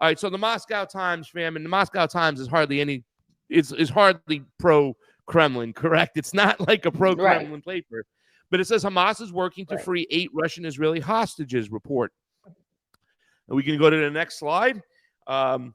All right, so the Moscow Times, fam, and the Moscow Times is hardly is hardly pro-Kremlin, correct? It's not like a pro-Kremlin paper. But it says Hamas is working to free 8 Russian-Israeli hostages, report. And we can go to the next slide. Hamas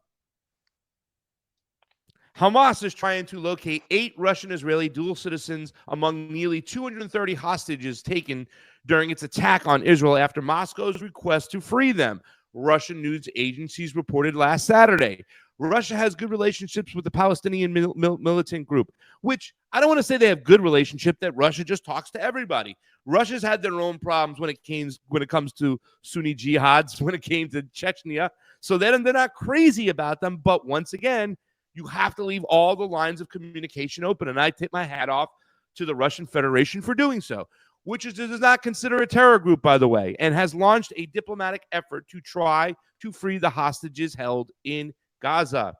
is trying to locate 8 Russian-Israeli dual citizens among nearly 230 hostages taken during its attack on Israel after Moscow's request to free them, Russian news agencies reported last Saturday. Russia has good relationships with the Palestinian militant group, which I don't want to say they have good relationship, that Russia just talks to everybody. Russia's had their own problems when it comes to Sunni jihads, when it came to Chechnya. So they're not crazy about them. But once again, you have to leave all the lines of communication open. And I tip my hat off to the Russian Federation for doing so, which does not consider a terror group, by the way, and has launched a diplomatic effort to try to free the hostages held in Gaza.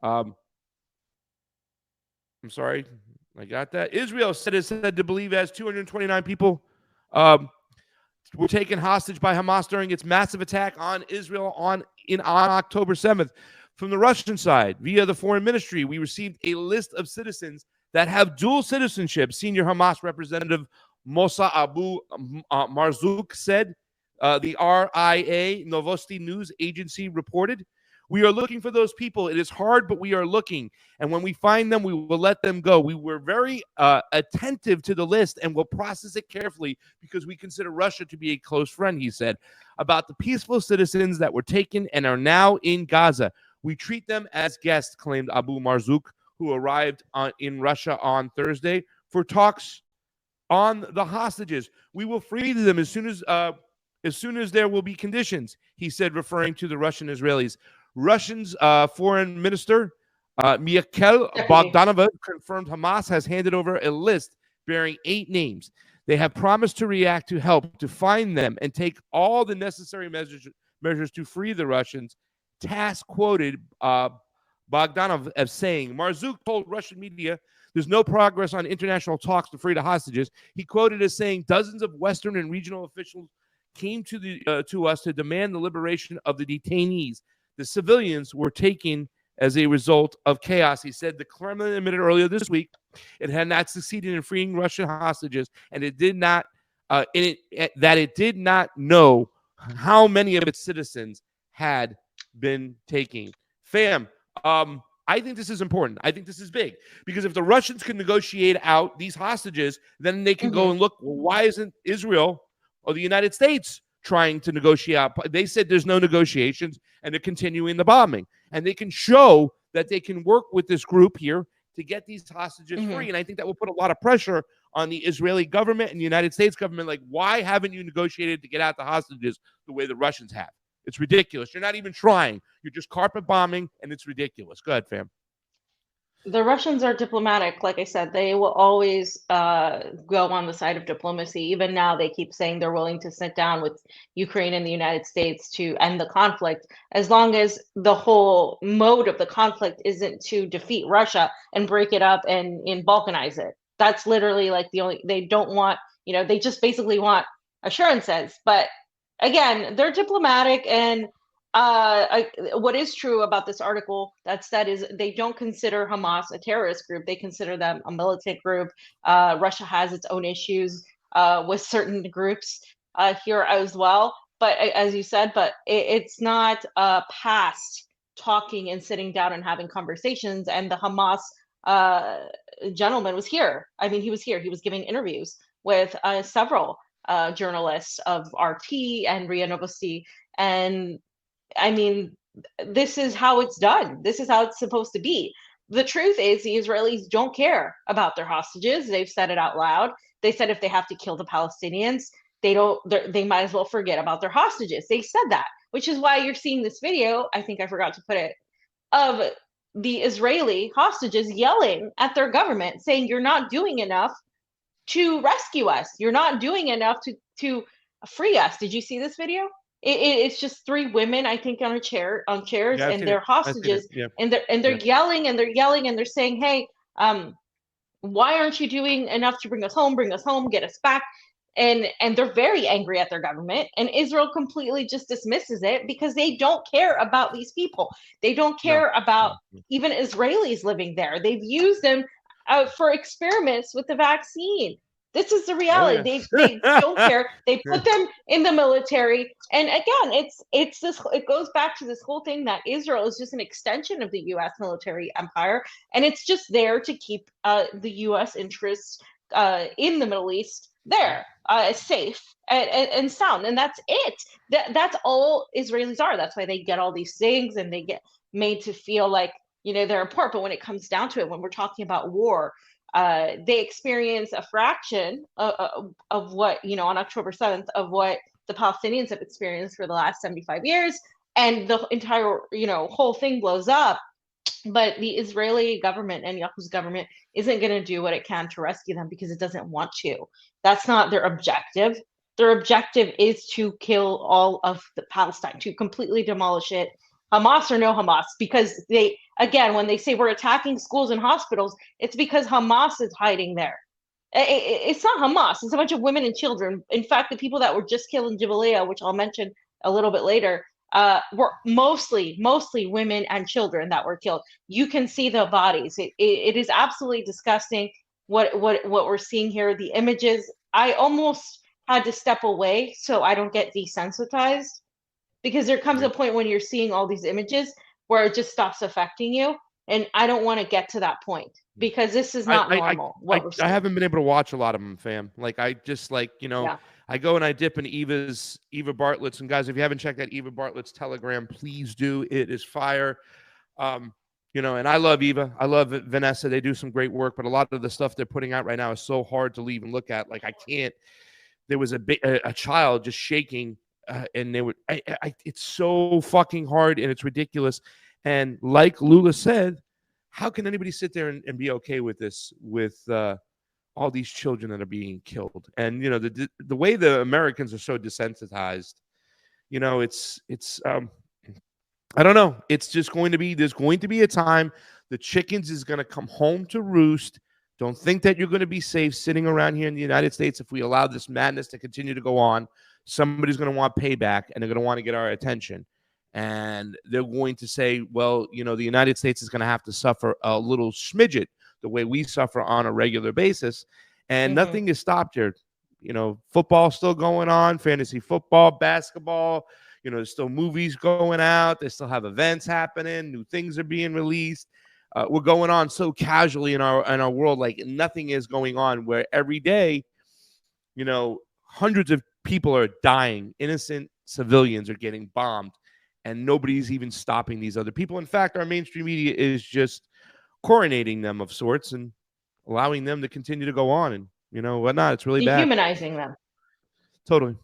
I'm sorry, I got that. Israel is said to believe as 229 people were taken hostage by Hamas during its massive attack on Israel on October 7th. From the Russian side, via the foreign ministry, we received a list of citizens that have dual citizenship. Senior Hamas representative Mosa Abu Marzouk said, the RIA Novosti news agency reported. We are looking for those people. It is hard, but we are looking. And when we find them, we will let them go. We were very attentive to the list and will process it carefully because we consider Russia to be a close friend, he said, about the peaceful citizens that were taken and are now in Gaza. We treat them as guests, claimed Abu Marzouk, who arrived in Russia on Thursday for talks on the hostages. We will free them as soon as there will be conditions, he said, referring to the Russian Israelis. Russia's foreign minister, Mikhail Bogdanov, confirmed Hamas has handed over a list bearing 8 names. They have promised to react to help to find them and take all the necessary measures to free the Russians. TASS quoted Bogdanov as saying, Marzouk told Russian media there's no progress on international talks to free the hostages. He quoted as saying dozens of Western and regional officials came to us to demand the liberation of the detainees. The civilians were taken as a result of chaos. He said the Kremlin admitted earlier this week it had not succeeded in freeing Russian hostages, and it did not did not know how many of its citizens had been taken. Fam, I think this is important. I think this is big because if the Russians can negotiate out these hostages, then they can go and look, well, why isn't Israel or the United States trying to negotiate out? They said there's no negotiations and they're continuing the bombing. And they can show that they can work with this group here to get these hostages free. And I think that will put a lot of pressure on the Israeli government and the United States government. Like, why haven't you negotiated to get out the hostages the way the Russians have? It's ridiculous. You're not even trying. You're just carpet bombing, and it's ridiculous. Go ahead, fam. The Russians are diplomatic. Like I said, they will always go on the side of diplomacy. Even now, they keep saying they're willing to sit down with Ukraine and the United States to end the conflict, as long as the whole mode of the conflict isn't to defeat Russia and break it up and balkanize it. That's literally like the only, they don't want, they just basically want assurances. But again, they're diplomatic, and what is true about this article that said is they don't consider Hamas a terrorist group. They consider them a militant group. Russia has its own issues with certain groups here as well. But as you said, it's not past talking and sitting down and having conversations. And the Hamas gentleman was here. I mean, he was here. He was giving interviews with several journalists of RT and RIA Novosti. And I mean, this is how it's done. This is how it's supposed to be. The truth is the Israelis don't care about their hostages. They've said it out loud. They said if they have to kill the Palestinians, they might as well forget about their hostages. They said that, which is why you're seeing this video, I think I forgot to put it, of the Israeli hostages yelling at their government, saying you're not doing enough to rescue us. You're not doing enough to free us. Did you see this video? It's just 3 women, I think, on chairs, and they're hostages, and they're yelling and they're saying, "Hey, why aren't you doing enough to bring us home, get us back?" and they're very angry at their government, and Israel completely just dismisses it because they don't care about these people. They don't care about even Israelis living there. They've used them for experiments with the vaccine. This is the reality. They don't care. They put them in the military, and again, it's this. It goes back to this whole thing that Israel is just an extension of the U.S. military empire, and it's just there to keep the U.S. interests in the Middle East there, safe and sound, and that's it. That's all Israelis are. That's why they get all these things, and they get made to feel like they're important. But when it comes down to it, when we're talking about war, they experience a fraction of what on October 7th of what the Palestinians have experienced for the last 75 years, and the entire whole thing blows up. But the Israeli government and Yahu's government isn't going to do what it can to rescue them because it doesn't want to. That's not their objective. Their objective is to kill all of the Palestine, to completely demolish it, Hamas or no Hamas, because when they say we're attacking schools and hospitals, it's because Hamas is hiding there. It's not Hamas. It's a bunch of women and children. In fact, the people that were just killed in Jabalia, which I'll mention a little bit later, were mostly women and children that were killed. You can see the bodies. It is absolutely disgusting what we're seeing here. The images, I almost had to step away so I don't get desensitized, because there comes a point when you're seeing all these images where it just stops affecting you, and I don't want to get to that point because this is not normal. I haven't been able to watch a lot of them, fam. Like I just I go and I dip in Eva Bartlett's, and guys, if you haven't checked out Eva Bartlett's Telegram, please do. It is fire. And I love Eva. I love Vanessa. They do some great work, but a lot of the stuff they're putting out right now is so hard to leave and look at. Like I can't. There was a child just shaking, and they would. It's so fucking hard, and it's ridiculous. And like Lula said, how can anybody sit there and be okay with this? With all these children that are being killed, and the way the Americans are so desensitized, it's I don't know. It's just there's going to be a time the chickens is going to come home to roost. Don't think that you're going to be safe sitting around here in the United States if we allow this madness to continue to go on. Somebody's going to want payback, and they're going to want to get our attention, and they're going to say, well, the United States is going to have to suffer a little smidget the way we suffer on a regular basis, and nothing is stopped here. Football's still going on, fantasy football, basketball. There's still movies going out. They still have events happening. New things are being released. We're going on so casually in our world, like nothing is going on. Where every day, hundreds of people are dying. Innocent civilians are getting bombed, and nobody's even stopping these other people. In fact, our mainstream media is just coronating them of sorts and allowing them to continue to go on and whatnot. It's really bad. Dehumanizing them. Totally.